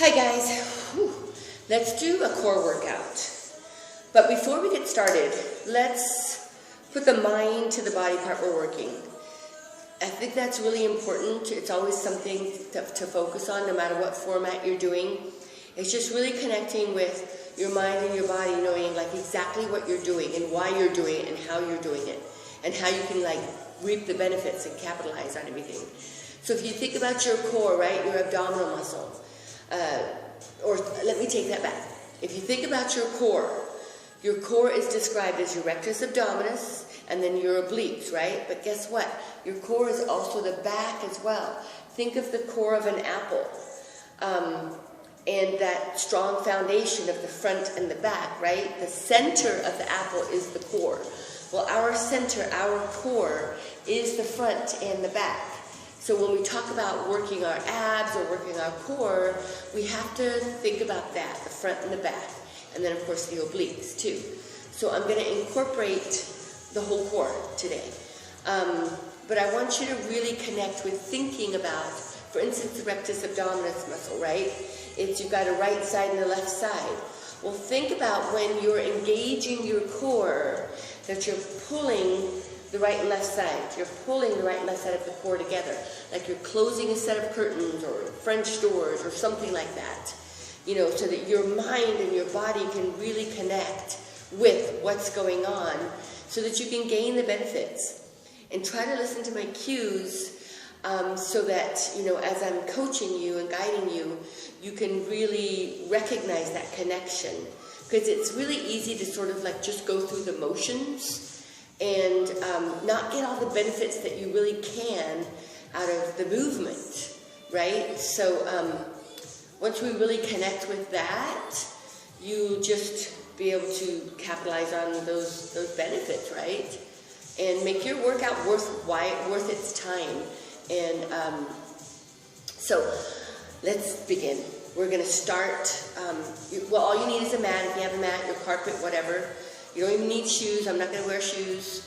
Hi guys, let's do a core workout. But before we get started, let's put the mind to the body part we're working. I think that's really important. It's always something to focus on no matter what format you're doing. It's just really connecting with your mind and your body, knowing like exactly what you're doing and why you're doing it and how you're doing it and how you can like reap the benefits and capitalize on everything. So if you think about your core, right, your abdominal muscle, or let me take that back. If you think about your core is described as your rectus abdominis and then your obliques, right? But guess what? Your core is also the back as well. Think of the core of an apple and that strong foundation of the front and the back, right? The center of the apple is the core. Well, our center, our core, is the front and the back. So when we talk about working our abs or working our core, we have to think about that, the front and the back, and then of course the obliques too. So I'm going to incorporate the whole core today. But I want you to really connect with thinking about, for instance, the rectus abdominis muscle, right? You've got a right side and a left side. Well, think about when you're engaging your core, that you're pulling the right and left side. You're pulling the right and left side of the core together. Like you're closing a set of curtains or French doors or something like that. You know, so that your mind and your body can really connect with what's going on so that you can gain the benefits. And try to listen to my cues so that, you know, as I'm coaching you and guiding you, you can really recognize that connection. Because it's really easy to sort of like just go through the motions and not get all the benefits that you really can out of the movement, right? So once we really connect with that, you just be able to capitalize on those benefits, right? And make your workout worth its time. And so let's begin. We're going to start, well, all you need is a mat. If you have a mat, your carpet, whatever. You don't even need shoes. I'm not going to wear shoes.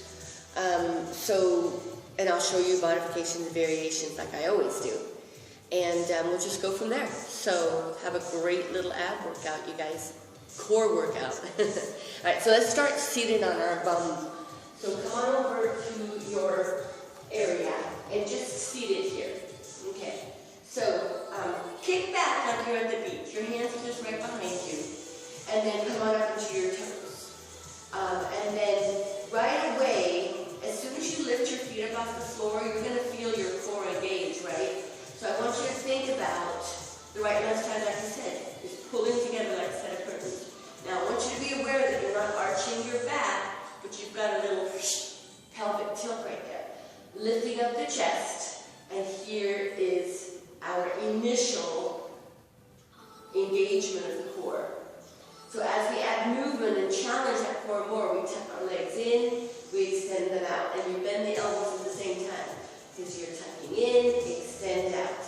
And I'll show you modifications and variations like I always do. And we'll just go from there. So have a great little ab workout, you guys. Core workout. All right, so let's start seated on our bum. So come on over to your area and just seat it here. Okay. So kick back like you're at the beach. Your hands are just right behind you. And then come on up into your toes. And then right away, as soon as you lift your feet up off the floor, you're going to feel your core engage, right? So I want you to think about the right and left side, like I said, is pulling together like a set of curtains. Now I want you to be aware that you're not arching your back, but you've got a little pelvic tilt right there. Lifting up the chest, and here is our initial engagement of the core. So as we add movement and challenge that core more, we tuck our legs in, we extend them out, and you bend the elbows at the same time. Because you're tucking in, extend out.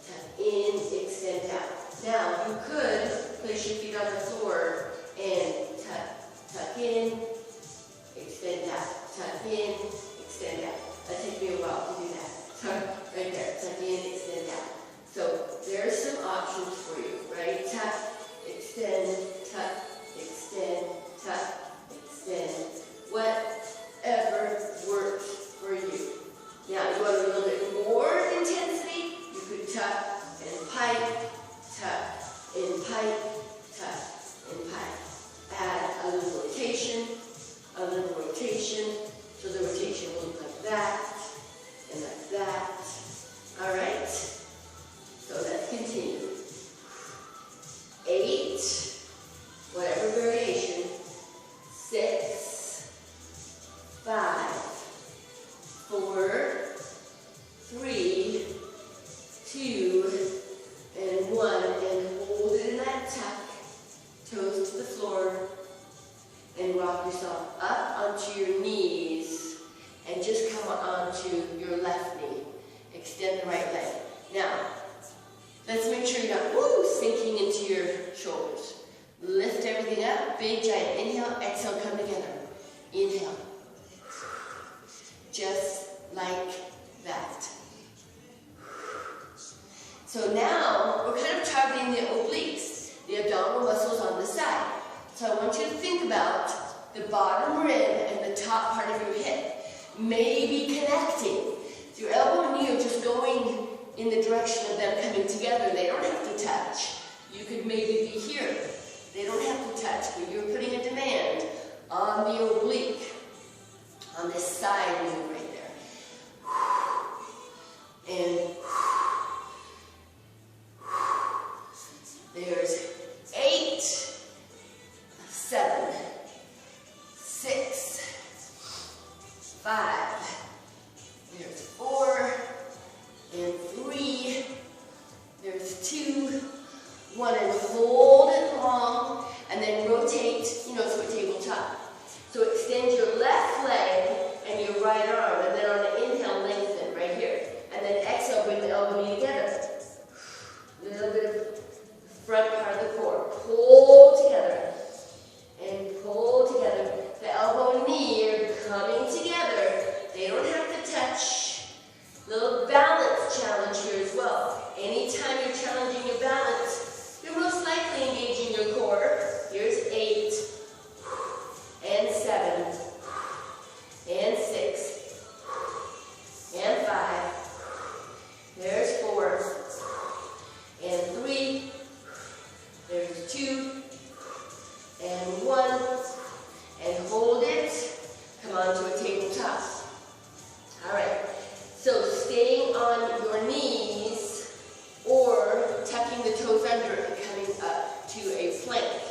Tuck in, extend out. Now, you could place your feet on the floor and tuck in, extend out. Tuck in, extend out. That takes me a while to do that. Tuck right there. Tuck in, extend out. So there's some options for you, right? Tuck, extend, tuck, extend, tuck, extend. Whatever works for you. Now, if you want a little bit more intensity, you could tuck and pipe, tuck and pipe, tuck and pipe. Add a little rotation, so the rotation will look like that and like that. All right? So let's continue. 8, whatever variation. 6, 5, 4, 3, 2, and 1. And hold it in that tuck. Toes to the floor. And rock yourself up onto your knees. And just come onto your left knee. Extend the right leg. Now, let's make sure you're not sinking into your shoulders. Lift everything up. Big giant inhale, exhale, come together. Inhale. Just like that. So now we're kind of targeting the obliques, the abdominal muscles on the side. So I want you to think about the bottom rib and the top part of your hip maybe connecting. So your elbow and knee are just going in the direction of them coming together. They don't have to touch. You could maybe be here. They don't have to touch, but you're putting a demand on the oblique, on this side move right there. And there's 8, 7, 6, 5, there's 4, and 3, there's 2, 1, and hold it long, and then rotate, you know, to a tabletop. So extend your left leg and your right arm, and then on the inhale, lengthen right here. And then exhale, bring the elbow knee together. A little bit of front part of the core. Pull together and pull together. The elbow and knee are coming together. They don't have to touch. Little balance challenge here as well. Anytime you're challenging your balance, you're most likely engaging your core. Here's 8 and 7 and 6 and 5. There's 4 and 3. There's 2 and 1, and hold it. Come on to a tabletop. All right, so staying on your knees or tucking the toes under and coming up to a plank.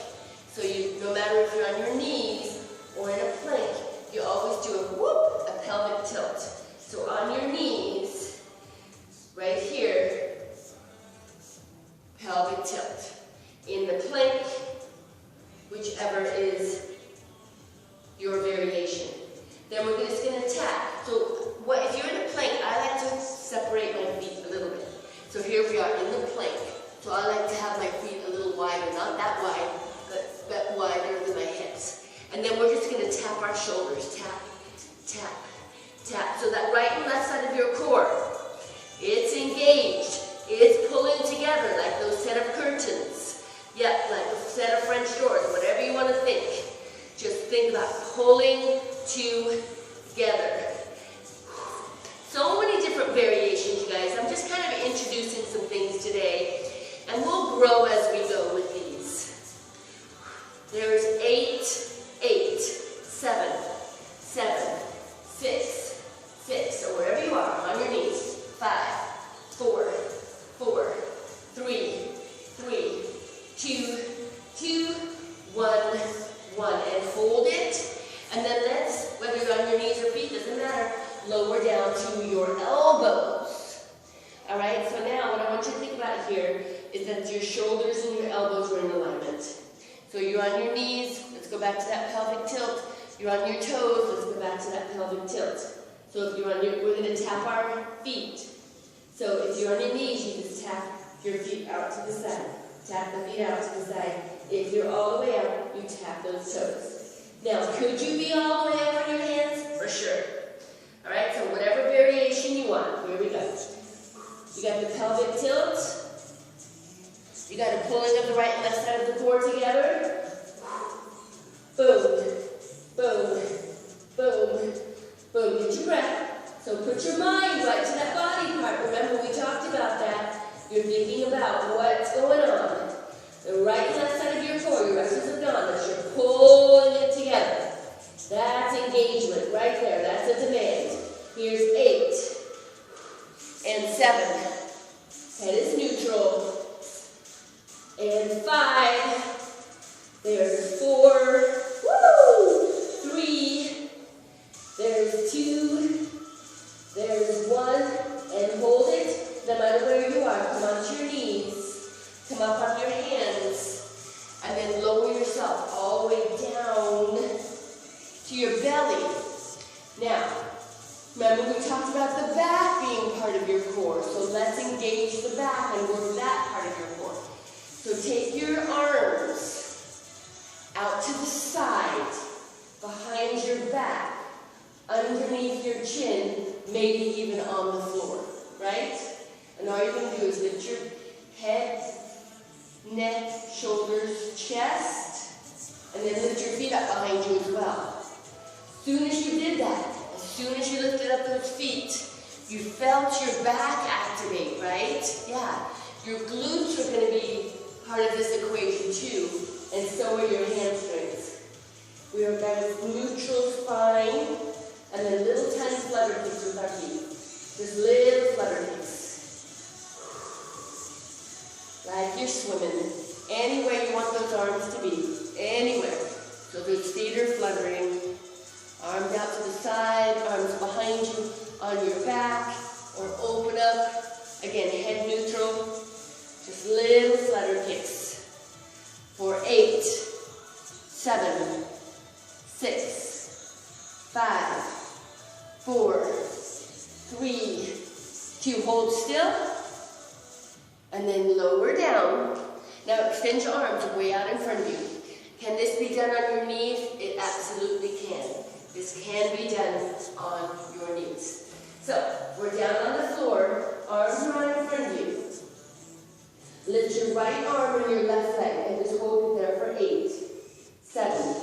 So no matter if you're on your knees or in a plank, you always do a whoop, a pelvic tilt. So on your knees, right here, pelvic tilt. In the plank, whichever is your variation. Then we're just going to tap. So if you're in a plank, I like to separate my feet a little bit. So here we are in the plank. So I like to have my feet a little wider, not that wide, but wider than my hips. And then we're just going to tap our shoulders. Tap, tap, tap. So that right and left side of your core, it's engaged. It's pulling together like those set of curtains. Yep, like a set of French doors, whatever you want to think. Just think about pulling together. So many different variations, you guys. I'm just kind of introducing some things today, and we'll grow as we go with these. There's 8, 8, 7, 7, 6, 6. So wherever you are, on your knees. 5, 4, 4, 3, 3, 2, 2, 1, 1. And hold it. And then let's, whether you're on your knees or feet, doesn't matter, lower down to your elbows. All right, so now what I want you to think about here is that your shoulders and your elbows are in alignment. So you're on your knees, let's go back to that pelvic tilt. You're on your toes, let's go back to that pelvic tilt. So if you're on your, we're going to tap our feet. So if you're on your knees, you just tap your feet out to the side. Tap the feet out to the side. If you're all the way up, you tap those toes. Now, could you be all the way up on your hands? For sure. All right, so whatever variation you want. Here we go. You got the pelvic tilt. You got a pulling of the right and left side of the core together. Boom, boom, boom, boom. Get your breath. So put your mind right to that body part. Remember, we talked about that. You're thinking about what's going on. The right and left side of your core, your rest of abdominis, you're pulling it together. That's engagement right there. That's a demand. Here's 8 and 7. Head is neutral. And 5. There's 4. Woo! 3. There's 2. There's 1. And hold it. No matter where you are, come onto your knees. Come up on your hands. And then lower yourself all the way down to your belly. Now, remember we talked about the back being part of your core. So let's engage the back and work that part of your core. So take your arms out to the side, behind your back, underneath your chin, maybe even on the floor, right? And all you're going to do is lift your head neck, shoulders, chest, and then lift your feet up behind you as well. As soon as you did that, as soon as you lifted up those feet, you felt your back activate, right? Yeah. Your glutes are going to be part of this equation too, and so are your hamstrings. We are got a neutral spine, and then little tiny flutter kicks with our feet. Just little flutter kicks. Like you're swimming. Anywhere you want those arms to be. Anywhere. So those feet are fluttering. Arms out to the side, arms behind you, on your back, or open up. Again, head neutral. Just little flutter kicks. For 8, 7, 6, 5, 4, 3, 2. Hold still. And then lower down. Now extend your arms way out in front of you. Can this be done on your knees? It absolutely can. This can be done on your knees. So, we're down on the floor. Arms are out in front of you. Lift your right arm and your left leg and just hold it there for 8, 7,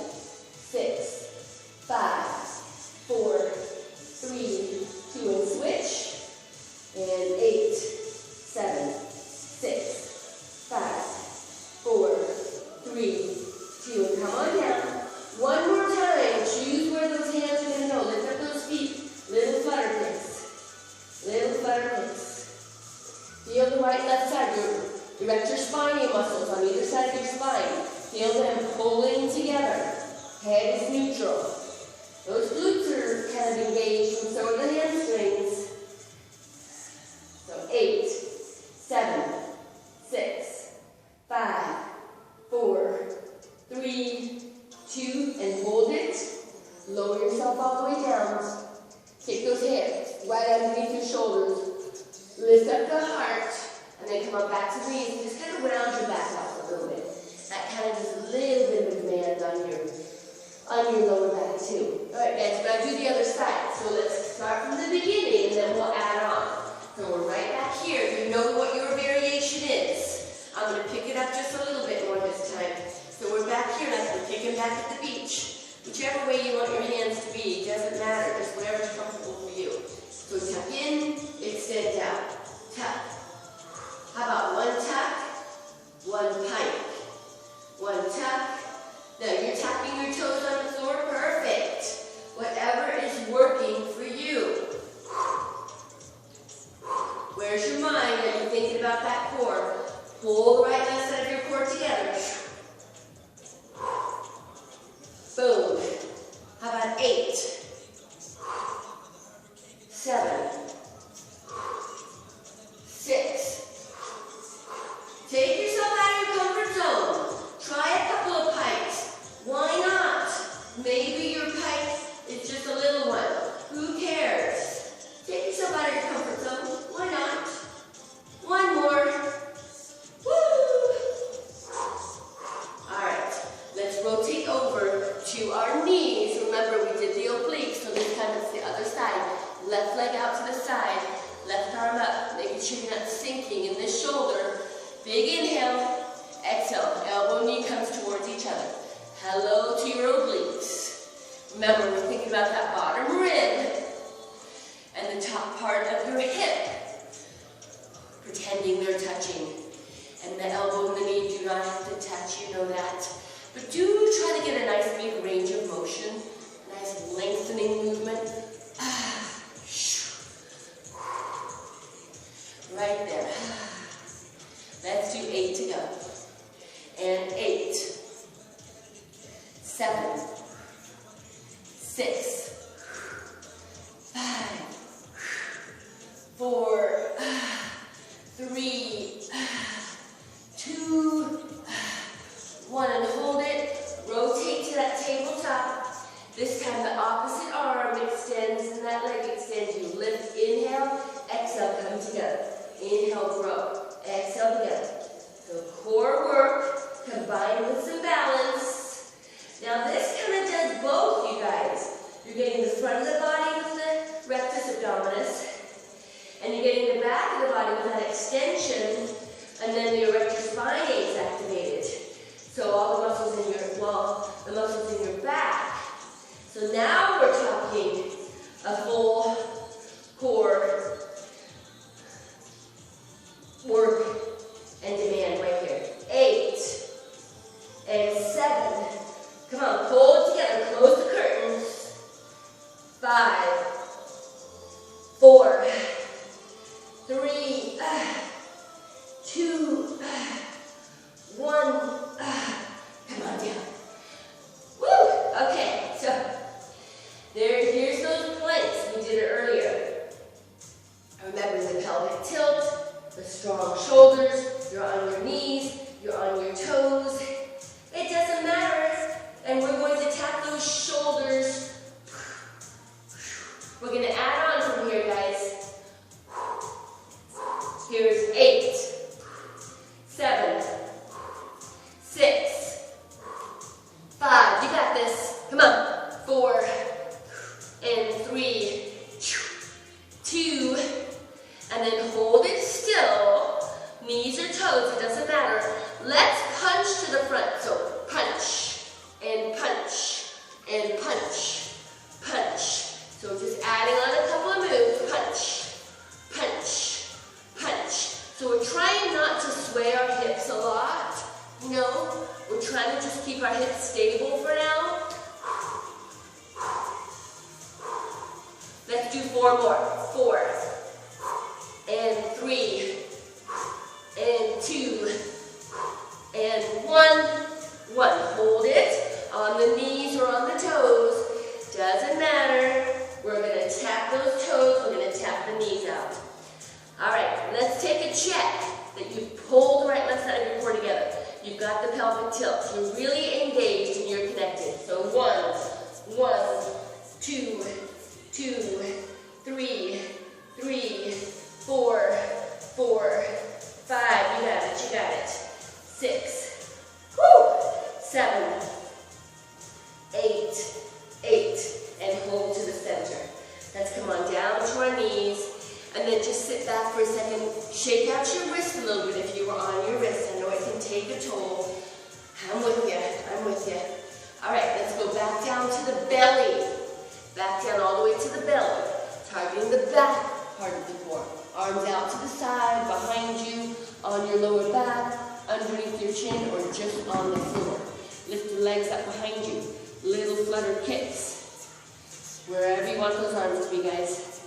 6, 5, 4, 3, 2, and switch. And 8, 7, 6, 5, 4, 3, 2, and come on down. One more time. Choose where those hands are going to go. Lift up those feet. Little flutter kicks. Little flutter kicks. Feel the right and left side. Direct your spine muscles on either side of your spine. Feel them pulling together. Head is neutral. Those glutes are kind of engaged, and so are the hamstrings. So 8, 7, 6, 5, 4, 3, 2, and hold it. Lower yourself all the way down. Take those hands right underneath your shoulders. Lift up the heart, and then come up back to the knees. Just kind of round your back out a little bit. That kind of does a little bit of command on your lower back too. All right, guys, now do the other side. So let's start from the beginning, and then we'll add on. So we're right back here. You know what your variation is. I'm going to pick it up just a little bit more this time. So we're back here, like we're kicking back at the beach. Whichever way you want your hands to be, doesn't matter. Just whatever's comfortable for you. So tuck in, extend out. Tuck. How about one tuck, one pike? One tuck. Now you're tapping your toes on the floor. Perfect. Whatever is working for you. Where's your mind? Are you thinking about that core? Pull the right and left side of your core together. Boom. How about 8, 7, 6. Take yourself out of your comfort zone. Try a couple of pikes. Why not? Maybe your pike is just a little one. Who cares? Take yourself out of your comfort zone. Why not? One more. Woo! Alright, let's rotate over to our knees. Remember, we did the obliques, so this time it's the other side. Left leg out to the side, left arm up, making sure you're not sinking in this shoulder. Big inhale, exhale, elbow, knee comes towards each other. Hello to your obliques. Remember, we're thinking about that bottom rib and the top part of your hip. Pretending they're touching. And the elbow and the knee do not have to touch, you know that. But do try to get a nice big range of motion, a nice lengthening movement. Right there. Let's do 8 to go. And 8, 7, 6, 5, 4, 3, 2, 1, and hold it. Rotate to that tabletop. This time the opposite arm extends and that leg extends. You lift, inhale, exhale, come together. Inhale, grow. Exhale together. So core work combined with some balance. Now this kind of does both, you guys. You're getting the front of the body with the rectus abdominis, and you're getting the back of the body with that extension, and then the erector spinae is activated. So now we're talking a full core work and demand right here. 8 and 7. Come on, hold it together. Close the curtains. 5, 4, 3, 2, 1. Come on down. Woo! Okay, so here's those planks. We did it earlier. Remember the pelvic tilt, the strong shoulders. You're on your knees. You're on your toes. It doesn't matter. And we're going to tap those shoulders. We're going to add on from here, guys. Here's 8, 7, 6, 5. You got this. Come on. 4 and 3, 2, and then hold it still. Knees or toes, it doesn't matter. Let's punch to the front. So punch and punch and punch, punch. So just adding on a couple of moves. Punch, punch, punch. So we're trying not to sway our hips a lot. You know, we're trying to just keep our hips stable for now. Let's do 4 more. 4 and 3 and 2 and 1. 1. Hold it on the knees or on the toes. Doesn't matter. We're going to tap those toes. We're going to tap the knees out. All right. Let's take a check that you've pulled the right and left side of your core together. You've got the pelvic tilt. You're really engaged and you're connected. So 1, 2, 2, 3, 3, 4, 4, 5. You got it. You got it. 6, woo, 7, 8, 8, and hold to the center. Let's come on down to our knees, and then just sit back for a second. Shake out your wrist a little bit if you were on your wrist. I know it can take a toll. I'm with you. I'm with you. All right, let's go back down to the belly. Back down all the way to the belly, targeting the back part of the core. Arms out to the side, behind you, on your lower back, underneath your chin, or just on the floor. Lift the legs up behind you. Little flutter kicks. Wherever you want those arms to be, guys.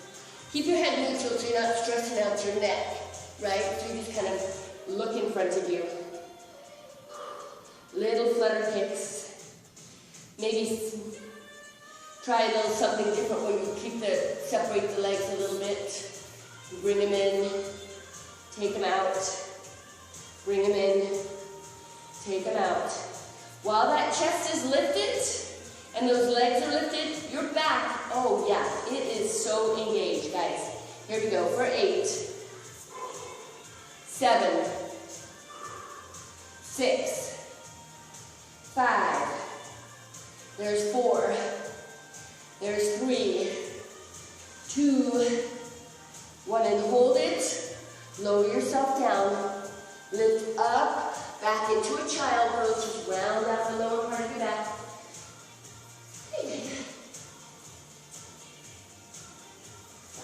Keep your head neutral so you're not stressing out your neck, right? So you just kind of look in front of you. Little flutter kicks. Maybe try a little something different where you separate the legs a little bit. Bring them in, take them out. Bring them in, take them out. While that chest is lifted and those legs are lifted, your back, oh yeah, it is so engaged, guys. Here we go for 8, 7, 6, 5. There's 4. There's 3, 2, 1, and hold it. Lower yourself down. Lift up, back into a child pose. Just round out the lower part of your back.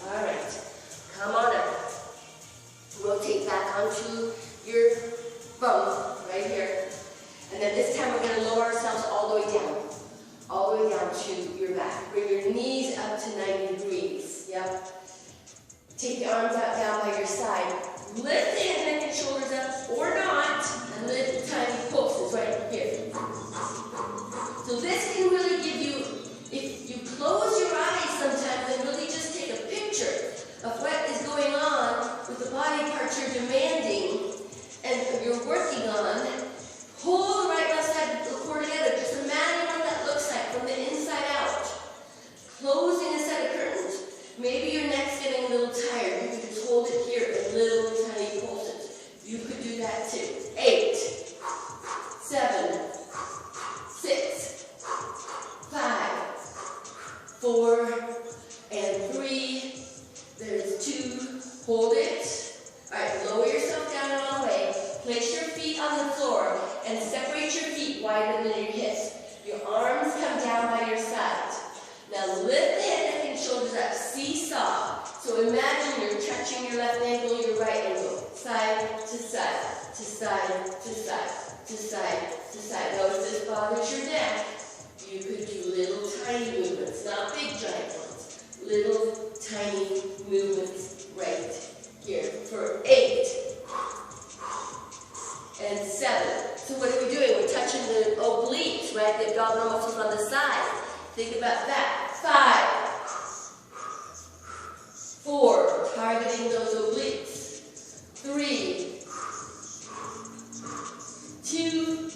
All right, come on up. Rotate back onto your bum right here. And then this time we're going to lower ourselves all the way down. All the way down to your back. Bring your knees up to 90 degrees. Yep. Take the arms out down by your side. Lift the head, neck, and shoulders up, or not, and lift the tiny pulses right here. So this can really give you, if you close your eyes sometimes and really just take a picture of what is going on with the body parts you're demanding and you're working on, pull the right left side of the core together. Just imagine what that looks like from the inside out. Closing a set of curtains. Maybe your neck's getting a little tired. You can just hold it here in little tiny pulses. You could do that too. 8, 7, 6, 5, 4, and 3. There's 2. Hold it. All right, lower yourself down and all the way. Place your feet on the floor and separate your feet wider than your hips. Your arms come down by your side. imagine you're touching your left ankle, your right ankle, side to side, to side, to side, to side, to side. Now if this bothers your neck, you could do little tiny movements, not big giant ones. Little tiny movements right here for 8 and 7. So what are we doing? We're touching the obliques, right? The abdominal muscles on the side. Think about that. 5, 4, targeting those obliques. 3, 2,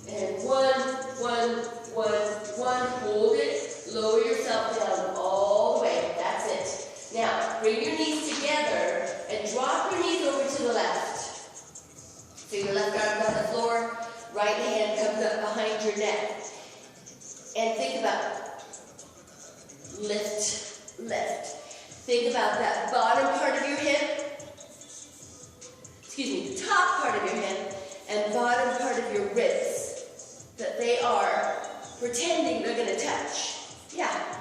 and 1, 1, 1, 1. Hold it. Lower yourself down all the way. That's it. Now, bring your knees together and drop your knees over to the left. So your left arm's on the floor, right hand comes up behind your neck. And think about lift, lift. Think about that bottom part of your hip, excuse me, the top part of your hip and bottom part of your ribs, that they are pretending they're going to touch. Yeah.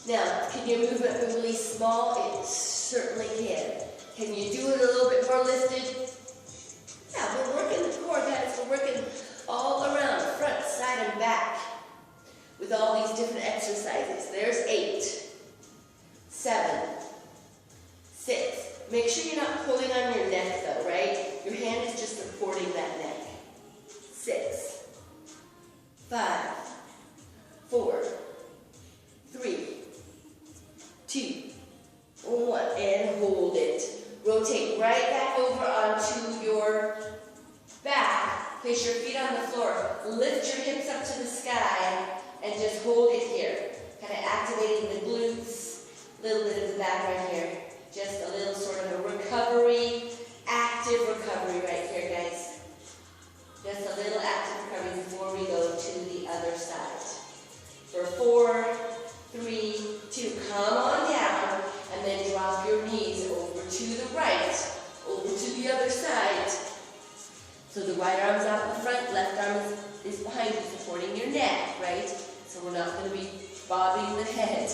Now, can your movement be really small? It certainly can. Can you do it a little bit more lifted? Yeah, we're working the core, guys. We're working all around, front, side, and back with all these different exercises. There's 8, 7, 6. Make sure you're not pulling on your neck, though, right? Your hand is just supporting that neck. 6, 5, 4, 3, 2, 1, and hold it. Rotate right back over onto your back. Place your feet on the floor. Lift your hips up to the sky and just hold it here. Kind of activating the glutes, a little bit of the back right here. Just a little sort of a recovery, active recovery right here, guys. Just a little active recovery before we go to the other side. For 4, 3, 2, come on down, and then drop your knees over to the right, over to the other side. So the right arm's out in front, left arm is behind you, supporting your neck, right? So we're not going to be bobbing the head.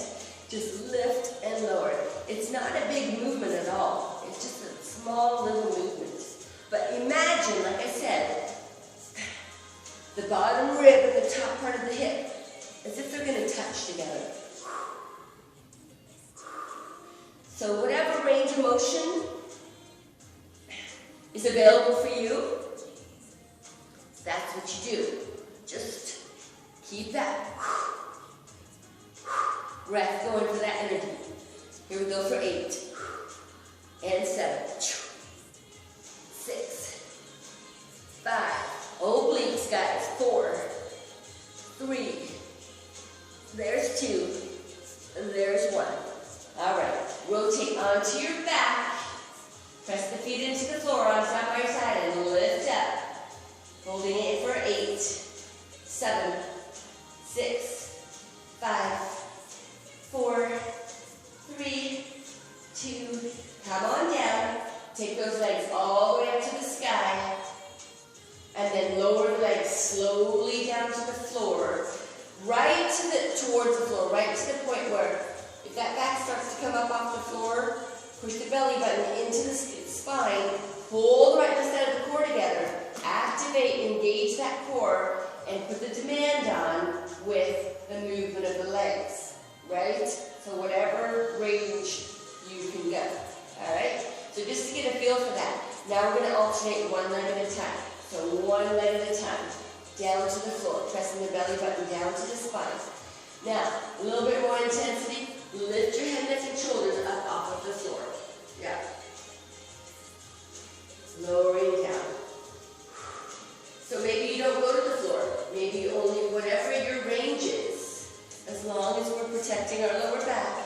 Just lift and lower. It's not a big movement at all. It's just a small little movement. But imagine, like I said, the bottom rib and the top part of the hip, as if they're going to touch together. So whatever range of motion is available for you, that's what you do. Just keep that breath going for that energy. Here we go for 8 and 7, 6, 5. Obliques, guys. 4, 3. There's 2. And there's 1. All right. Rotate onto your back. Press the feet into the floor on side by side and lift up. Holding it for 8, 7, 6, 5, 4, 3, 2. Come on down. Take those legs all the way up to the sky. And then lower the legs slowly down to the floor. Right towards the floor. Right to the point where if that back starts to come up off the floor, push the belly button into the spine. Hold the right and left side of the core together. Activate, engage that core, and put the demand on with the movement of the legs, right? So whatever range you can go, all right? So just to get a feel for that. Now we're going to alternate one leg at a time. So one leg at a time, down to the floor, pressing the belly button down to the spine. Now, a little bit more intensity. Lift your head, neck, and shoulders up off of the floor. Yeah. Lowering down. So maybe you don't go to the floor. Maybe only whatever your range is, as long as we're protecting our lower back,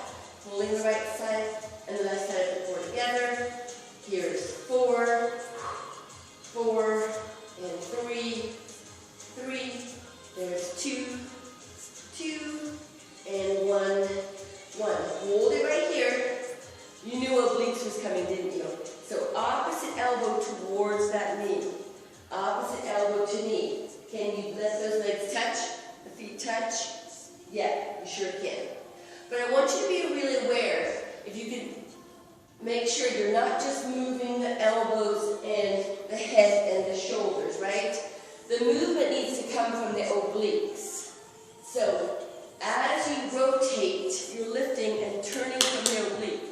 pulling the right side and the left side of the core together. Here's 4, 4, and 3, 3. There's 2, 2, and 1, 1. Hold it right here. You knew obliques was coming, didn't you? So opposite elbow towards that knee. Opposite elbow to knee. Can you let those legs touch? The feet touch? Yeah, you sure can. But I want you to be really aware, if you can make sure you're not just moving the elbows and the head and the shoulders, right? The movement needs to come from the obliques. So as you rotate, you're lifting and turning from the oblique,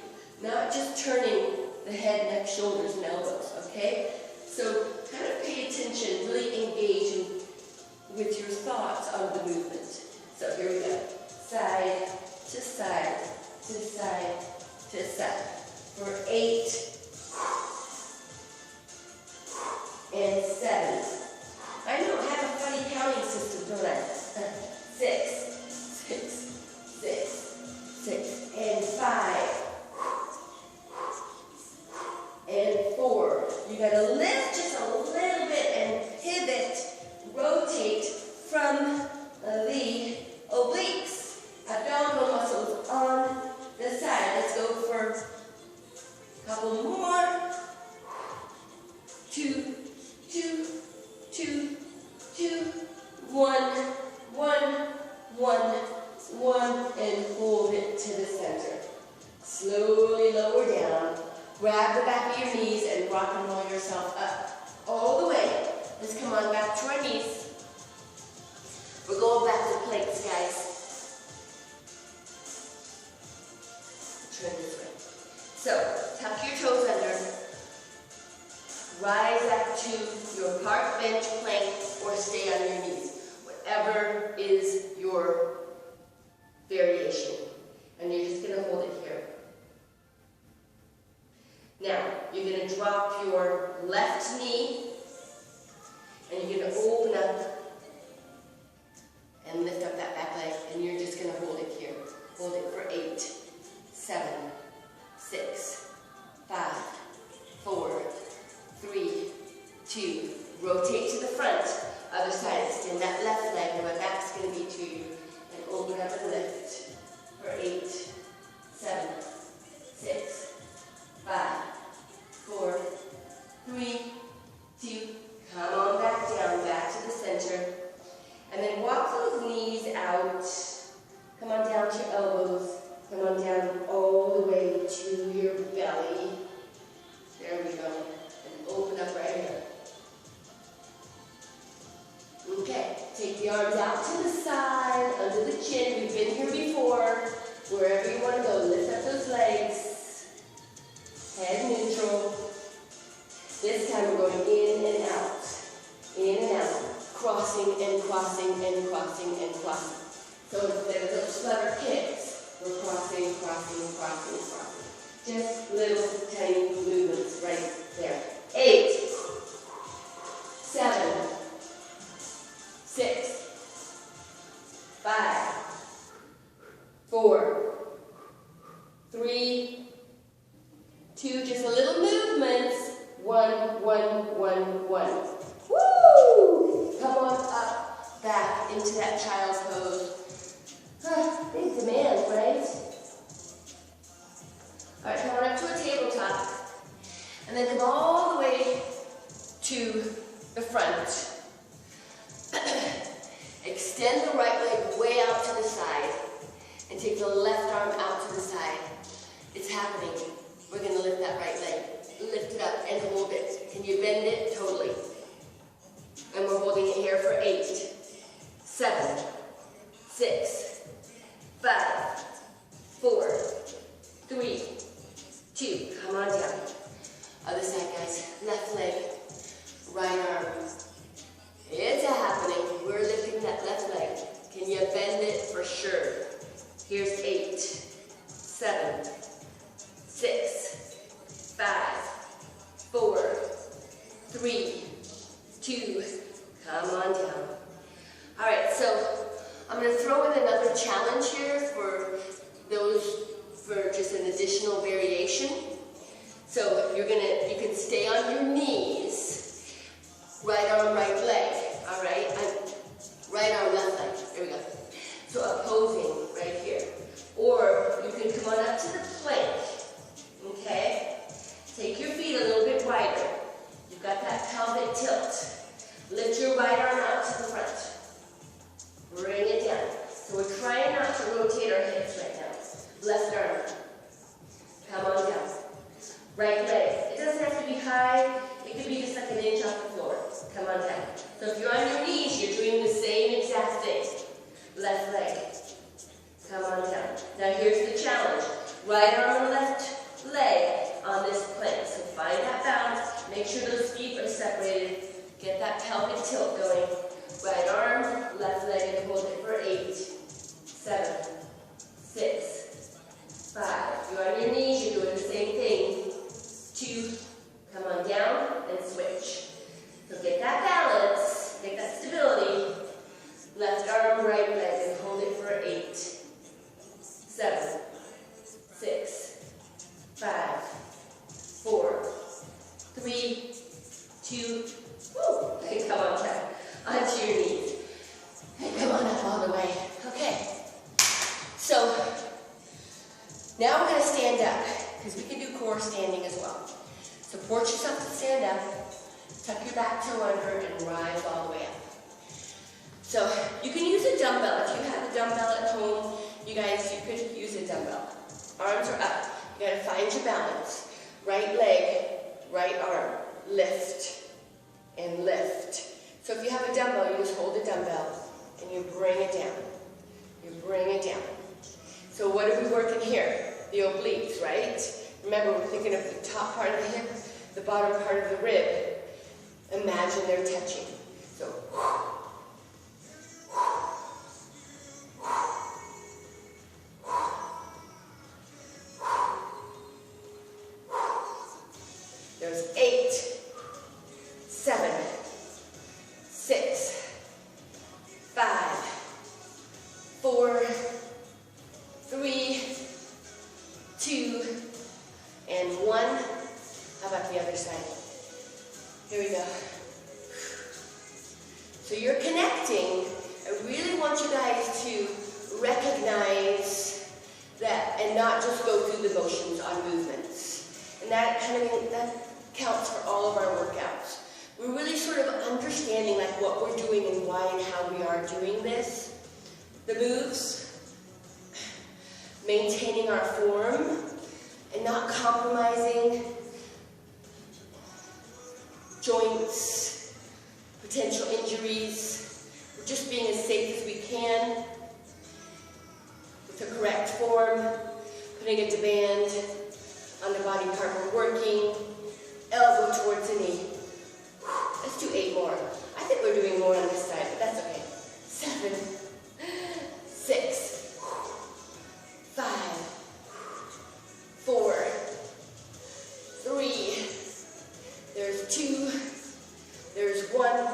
not just turning the head, neck, shoulders, and elbows, okay? So kind of pay attention, really engage with your thoughts on the movement. So here we go. Side to side to side to side. For 8 and 7. I know I have a funny counting system, don't I? 6, 6, 6, 6, and 5, and 4. You gotta lift just a little bit and pivot, rotate from the obliques, abdominal muscles on the side. Let's go for a couple more. 2, 2, 2, 2, 1, 1, 1, 1, and hold it to the center. Slowly lower down. Grab the back of your knees and rock and roll yourself up all the way. Let's come on back to our knees. We're going back to planks, guys. Turn this way. So, tuck your toes under. Rise up to your park bench plank or stay on your knees. Whatever is your variation. And you're just going to hold it here. Now, you're going to drop your left knee and you're going to open up and lift up that back leg, and you're just going to hold it here. Hold it for 8, 7, 6, 5, 4, 3, 2. Rotate to the front. Other side, extend that left leg, and my back's going to be to you. And open up and lift for 8, 7, 6, 5, 4, 3, 2. Come on back down, back to the center. And then walk those knees out. Come on down to your elbows. Come on down all the way to your belly. There we go. And open up right here. Okay, take the arms out to the side, under the chin. We've been here before. Wherever you want to go, lift up those legs. Head neutral. This time we're going in and out. In and out. Crossing and crossing and crossing and crossing. So instead of those flutter kicks, we're crossing, crossing, crossing, crossing. Just little tiny movements right there. 8, 7, 6, 5, 4, 3, 2, just a little movements. 1, 1, 1, 1. Woo! Come on up, back into that child's pose. Big demand, right? All right, come on up to a tabletop. And then come all the way to the front. Extend the right leg way out to the side. And take the left arm out to the side. It's happening. We're going to lift that right leg. Lift it up and hold it. Can you bend it? Totally. And we're holding it here for 8, 7, 6, 5, 4, 3, 2. Come on down. Other side, guys. Left leg, right arm. It's happening. We're lifting that left leg. Can you bend it? For sure. Here's 8, 7, 6, 5, 4, 3, 2. Come on down. All right, so I'm going to throw in another challenge here for just an additional variation. So you can stay on your knees. Right arm, right leg. All right, right arm, left leg. There we go. So opposing right here. Or you can come on up to the plank. Okay. Take your feet a little bit wider. You've got that pelvic tilt. Lift your right arm out to the front. Bring it down. So we're trying not to rotate our hips right now. left arm, come on down. Right leg, it doesn't have to be high, it could be just like an inch off the floor. Come on down. So if you're on your knees, you're doing the same exact thing. Left leg, come on down. Now here's the challenge. Right arm and left leg on this plank. So find that balance, make sure those feet are separated, get that pelvic tilt going. Right arm, left leg, and hold it for 8, 7, 6, 5. If you're on your knees, you're doing the same thing. 2, come on down, and switch. So get that balance, get that stability. Left arm, right leg, and hold it for 8, 7, 6, 5, 4, 3, 2, woo, and come on down, onto your knees. And come on up all the way. Okay. So, now we're going to stand up, because we can do core standing as well. Support yourself to stand up, tuck your back toe under, and rise all the way up. So, you can use a dumbbell. If you have a dumbbell at home, you guys, you could use a dumbbell. Arms are up. You got to find your balance. Right leg, right arm, lift, and lift. So if you have a dumbbell, you just hold a dumbbell, and you bring it down. You bring it down. So what are we working here? The obliques, right? Remember, we're thinking of the top part of the hip, the bottom part of the rib. Imagine they're touching. So, there's 8, 7, 6, 5, 4, 3, 2, and 1. How about the other side? Here we go. So you're connecting. I really want you guys to recognize that and not just go through the motions on movements. And that counts for all of our workouts. We're really sort of understanding like what we're doing and why and how we are doing this. The moves, maintaining our form, and not compromising joints, potential injuries. We're just being as safe as we can with the correct form, putting a band on the body part we're working, elbow towards the knee. Let's do 8 more. I think we're doing more on this side, but that's okay. 7, 6, 5, 4, 3, there's 2, there's 1,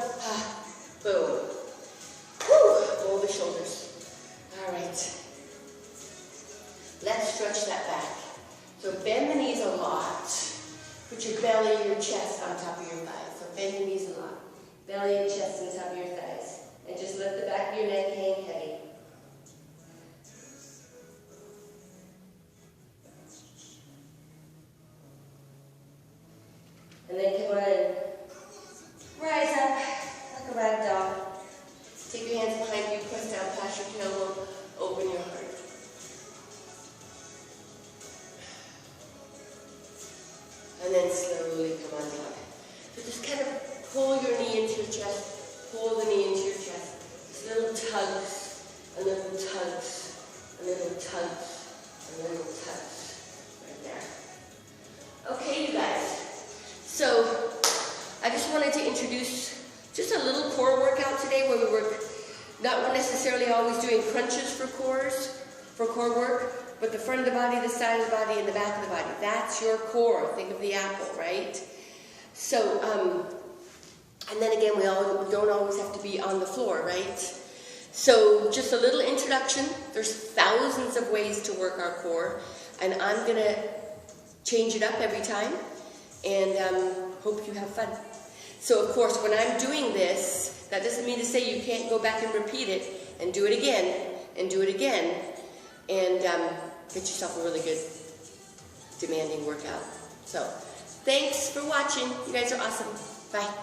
boom. Woo, roll the shoulders. All right. Let's stretch that back. So bend the knees a lot. Put your belly, your chest on top of your thighs. So bend your knees a lot. Belly and chest on top of your thighs. And just let the back of your neck hang heavy. And then come on and rise up like a rag doll. Take your hands behind you, press down past your tailbone, open your heart. And then slowly come on down. So just kind of pull your knee into your chest, pull the knee into your chest. Just little tugs, and little tugs, and little tugs, and little tugs. Right there. Okay, you guys. So, I just wanted to introduce just a little core workout today where we work, not necessarily always doing crunches for core work, but the front of the body, the side of the body, and the back of the body. That's your core. Think of the apple, right? So, and then again, we don't always have to be on the floor, right? So, just a little introduction. There's thousands of ways to work our core, and I'm going to change it up every time, and hope you have fun. So, of course, when I'm doing this, that doesn't mean to say you can't go back and repeat it, and do it again, and do it again, and get yourself a really good, demanding workout. So, thanks for watching. You guys are awesome. Bye.